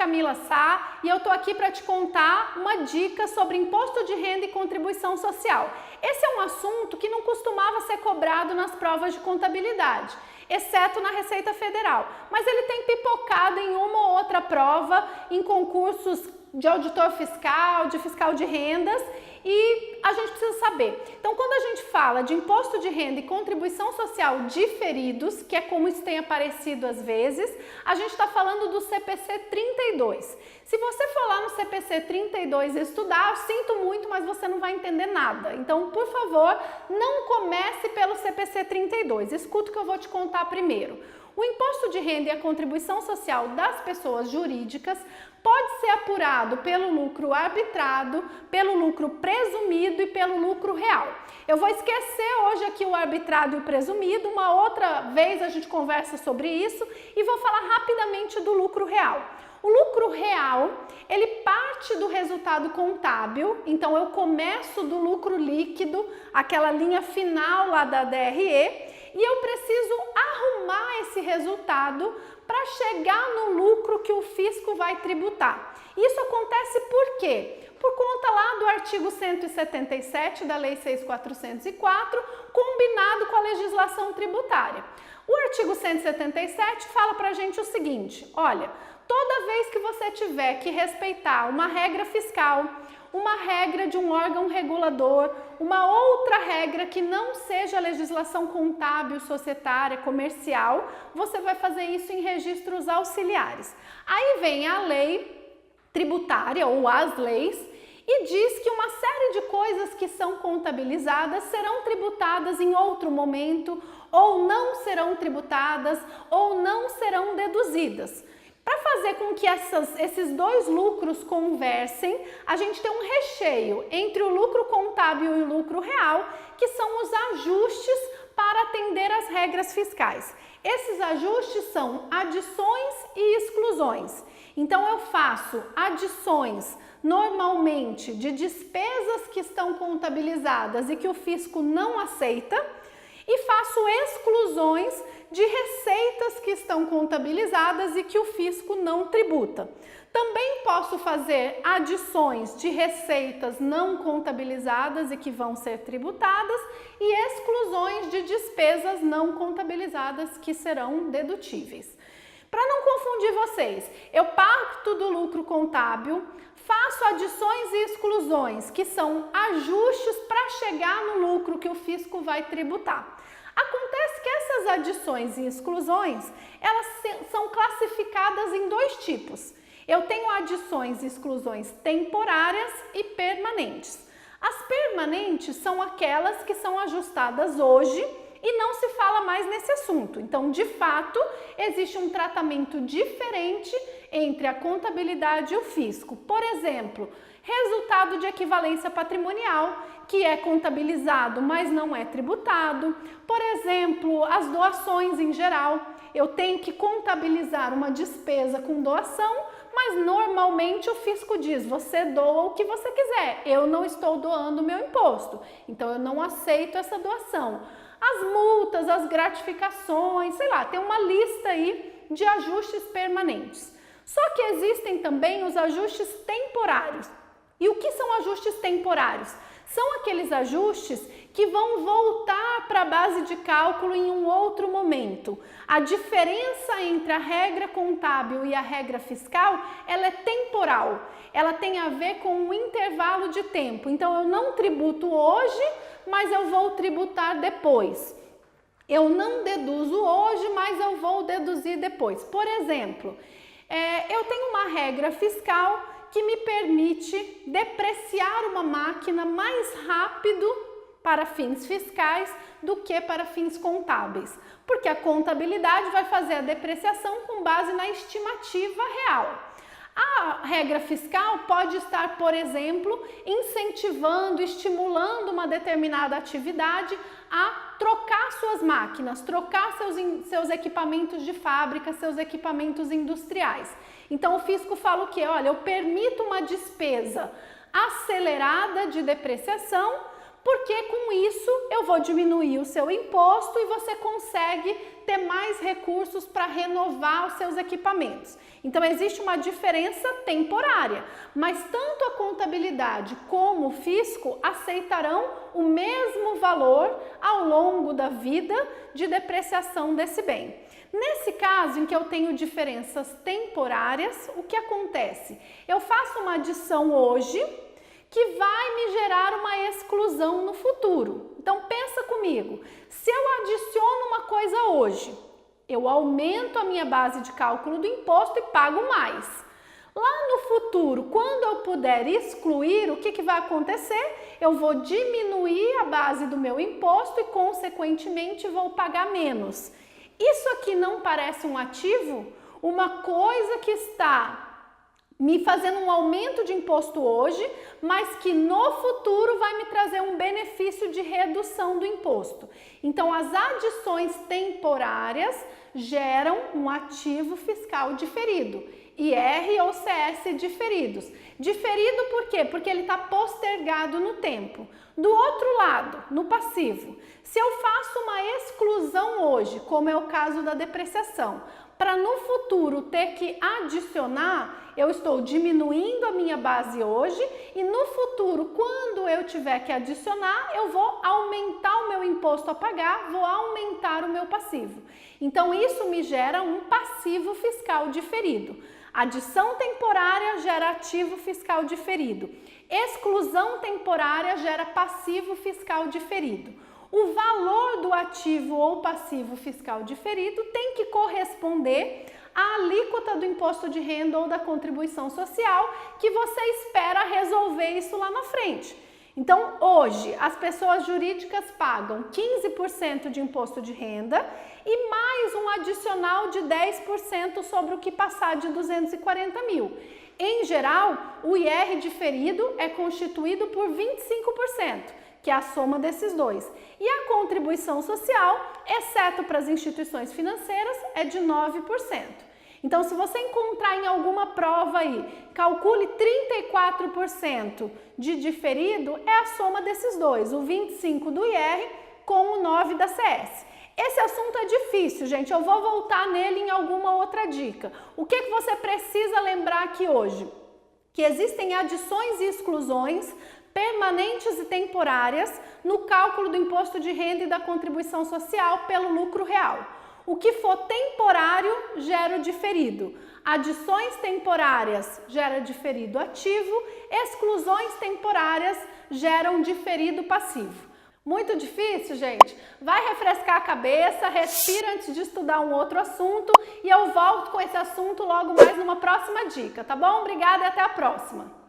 Camila Sá e eu tô aqui para te contar uma dica sobre imposto de renda e contribuição social. Esse é um assunto que não costumava ser cobrado nas provas de contabilidade, exceto na Receita Federal, mas ele tem pipocado em uma ou outra prova, em concursos de auditor fiscal, de fiscal de rendas, e a gente precisa saber. Então, quando a gente fala de imposto de renda e contribuição social diferidos, que é como isso tem aparecido às vezes, a gente está falando do CPC 32. Se você for lá no CPC 32 estudar, eu sinto muito, mas você não vai entender nada. Então, por favor, não comece pelo CPC 32. Escuta o que eu vou te contar primeiro. O imposto de renda e a contribuição social das pessoas jurídicas pode ser apurado pelo lucro arbitrado, pelo lucro presumido e pelo lucro real. Eu vou esquecer hoje aqui o arbitrado e o presumido, uma outra vez a gente conversa sobre isso e vou falar rapidamente do lucro real. O lucro real, ele parte do resultado contábil, então eu começo do lucro líquido, aquela linha final lá da DRE, e eu preciso arrumar esse resultado para chegar no lucro que o fisco vai tributar. Isso acontece por quê? Por conta lá do artigo 177 da Lei 6.404, combinado com a legislação tributária. O artigo 177 fala para a gente o seguinte, olha, toda vez que você tiver que respeitar uma regra fiscal, uma regra de um órgão regulador, uma outra regra que não seja legislação contábil, societária, comercial, você vai fazer isso em registros auxiliares. Aí vem a lei tributária ou as leis e diz que uma série de coisas que são contabilizadas serão tributadas em outro momento, ou não serão tributadas, ou não serão deduzidas. Para fazer com que esses dois lucros conversem, a gente tem um recheio entre o lucro contábil e o lucro real, que são os ajustes para atender às regras fiscais. Esses ajustes são adições e exclusões. Então eu faço adições normalmente de despesas que estão contabilizadas e que o fisco não aceita, e faço exclusões de receitas que estão contabilizadas e que o fisco não tributa. Também posso fazer adições de receitas não contabilizadas e que vão ser tributadas e exclusões de despesas não contabilizadas que serão dedutíveis. Para não confundir vocês, eu parto do lucro contábil, faço adições e exclusões, que são ajustes para chegar no lucro que o fisco vai tributar. Acontece que essas adições e exclusões, elas são classificadas em dois tipos. Eu tenho adições e exclusões temporárias e permanentes. As permanentes são aquelas que são ajustadas hoje e não se fala mais nesse assunto. Então, de fato, existe um tratamento diferente entre a contabilidade e o fisco. Por exemplo, resultado de equivalência patrimonial, que é contabilizado, mas não é tributado. Por exemplo, as doações em geral. Eu tenho que contabilizar uma despesa com doação, mas normalmente o fisco diz, você doa o que você quiser, eu não estou doando o meu imposto, então eu não aceito essa doação. As multas, as gratificações, sei lá, tem uma lista aí de ajustes permanentes. Só que existem também os ajustes temporários. E o que são ajustes temporários? São aqueles ajustes que vão voltar para a base de cálculo em um outro momento. A diferença entre a regra contábil e a regra fiscal, ela é temporal. Ela tem a ver com um intervalo de tempo. Então, eu não tributo hoje, mas eu vou tributar depois. Eu não deduzo hoje, mas eu vou deduzir depois. Por exemplo, eu tenho uma regra fiscal que me permite depreciar uma máquina mais rápido para fins fiscais do que para fins contábeis, porque a contabilidade vai fazer a depreciação com base na estimativa real. A regra fiscal pode estar, por exemplo, incentivando, estimulando uma determinada atividade a trocar suas máquinas, trocar seus equipamentos de fábrica, seus equipamentos industriais. Então o fisco fala o quê? Olha, eu permito uma despesa acelerada de depreciação porque com isso eu vou diminuir o seu imposto e você consegue ter mais recursos para renovar os seus equipamentos. Então existe uma diferença temporária, mas tanto a contabilidade como o fisco aceitarão o mesmo valor ao longo da vida de depreciação desse bem. Nesse caso em que eu tenho diferenças temporárias, o que acontece? Eu faço uma adição hoje que vai me gerar uma exclusão no futuro. Então pensa comigo, se eu adiciono uma coisa hoje, eu aumento a minha base de cálculo do imposto e pago mais. Lá no futuro, quando eu puder excluir, o que vai acontecer? Eu vou diminuir a base do meu imposto e, consequentemente, vou pagar menos. Isso aqui não parece um ativo? Uma coisa que está me fazendo um aumento de imposto hoje, mas que no futuro vai me trazer um benefício de redução do imposto. Então, as adições temporárias geram um ativo fiscal diferido, IR ou CS diferidos. Diferido por quê? Porque ele está postergado no tempo. Do outro lado, no passivo, se eu faço uma exclusão hoje, como é o caso da depreciação, para no futuro ter que adicionar, eu estou diminuindo a minha base hoje e no futuro, quando eu tiver que adicionar, eu vou aumentar o meu imposto a pagar, vou aumentar o meu passivo. Então, isso me gera um passivo fiscal diferido. Adição temporária gera ativo fiscal diferido. Exclusão temporária gera passivo fiscal diferido. O valor do ativo ou passivo fiscal diferido tem que corresponder à alíquota do imposto de renda ou da contribuição social que você espera resolver isso lá na frente. Então, hoje, as pessoas jurídicas pagam 15% de imposto de renda e mais um adicional de 10% sobre o que passar de 240 mil. Em geral, o IR diferido é constituído por 25%. Que é a soma desses dois. E a contribuição social, exceto para as instituições financeiras, é de 9%. Então, se você encontrar em alguma prova aí, calcule 34% de diferido, é a soma desses dois, o 25% do IR com o 9% da CS. Esse assunto é difícil, gente, eu vou voltar nele em alguma outra dica. O que você precisa lembrar aqui hoje? Que existem adições e exclusões permanentes e temporárias no cálculo do imposto de renda e da contribuição social pelo lucro real. O que for temporário gera o diferido. Adições temporárias gera diferido ativo, exclusões temporárias geram diferido passivo. Muito difícil, gente? Vai refrescar a cabeça, respira antes de estudar um outro assunto e eu volto com esse assunto logo mais numa próxima dica, tá bom? Obrigada e até a próxima!